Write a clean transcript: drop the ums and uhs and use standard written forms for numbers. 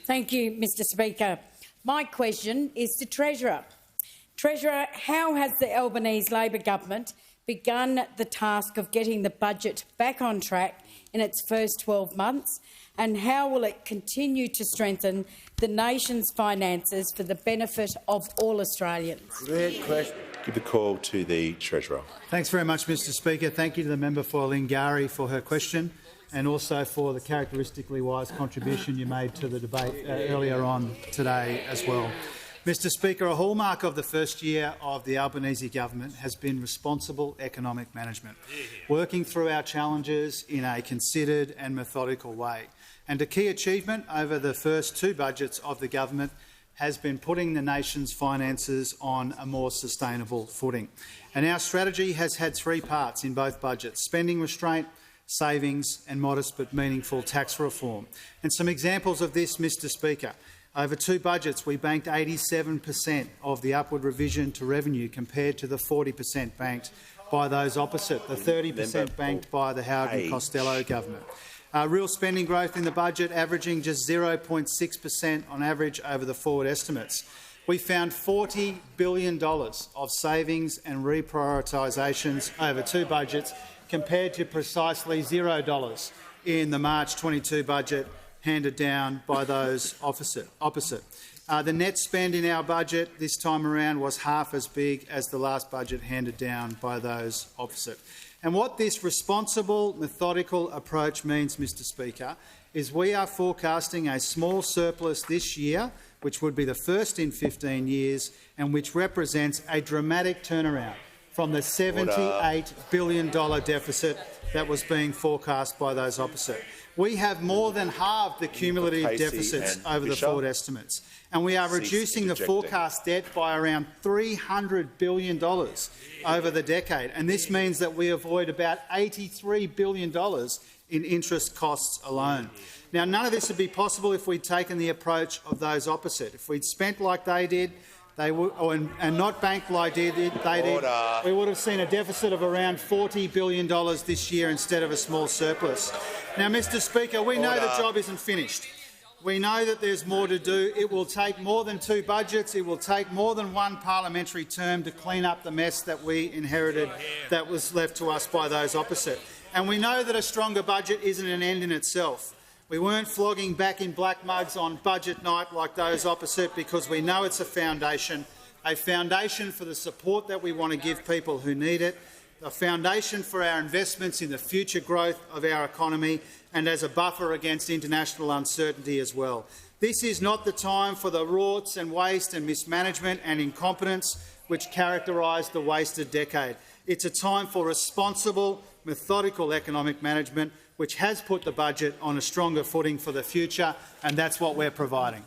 Thank you, Mr Speaker. My question is to Treasurer. Treasurer, how has the Albanese Labor government begun the task of getting the budget back on track in its first 12 months, and how will it continue to strengthen the nation's finances for the benefit of all Australians? Great question. Give the call to the Treasurer. Thanks very much, Mr Speaker. Thank you to the member for Lingari for her question, and also for the characteristically wise contribution you made to the debate earlier on today as well. Mr Speaker, a hallmark of the first year of the Albanese government has been responsible economic management, working through our challenges in a considered and methodical way. And a key achievement over the first two budgets of the government has been putting the nation's finances on a more sustainable footing. And our strategy has had three parts in both budgets: spending restraint, savings and modest but meaningful tax reform. And some examples of this, Mr Speaker. Over two budgets, we banked 87% of the upward revision to revenue compared to the 40% banked by those opposite, the 30% banked by the Howard-Costello government. Real spending growth in the budget averaging just 0.6% on average over the forward estimates. We found $40 billion of savings and reprioritisations over two budgets compared to precisely $0 in the March 22 budget handed down by those opposite. The net spend in our budget this time around was half as big as the last budget handed down by those opposite. And what this responsible, methodical approach means, Mr Speaker, is we are forecasting a small surplus this year, which would be the first in 15 years, and which represents a dramatic turnaround from the $78 billion deficit that was being forecast by those opposite. We have more than halved the cumulative deficits over the forward estimates, and we are reducing the forecast debt by around $300 billion over the decade. And this means that we avoid about $83 billion in interest costs alone. Now, none of this would be possible if we'd taken the approach of those opposite. If we'd spent like they did, and not banked like they did, we would have seen a deficit of around $40 billion this year instead of a small surplus. Now, Mr Speaker, we know the job isn't finished. We know that there's more to do. It will take more than two budgets. It will take more than one parliamentary term to clean up the mess that we inherited that was left to us by those opposite. And we know that a stronger budget isn't an end in itself. We weren't flogging back in black mugs on budget night like those opposite, because we know it's a foundation for the support that we want to give people who need it, a foundation for our investments in the future growth of our economy, and as a buffer against international uncertainty as well. This is not the time for the rorts and waste and mismanagement and incompetence which characterised the wasted decade. It's a time for responsible, methodical economic management which has put the budget on a stronger footing for the future, and that's what we're providing.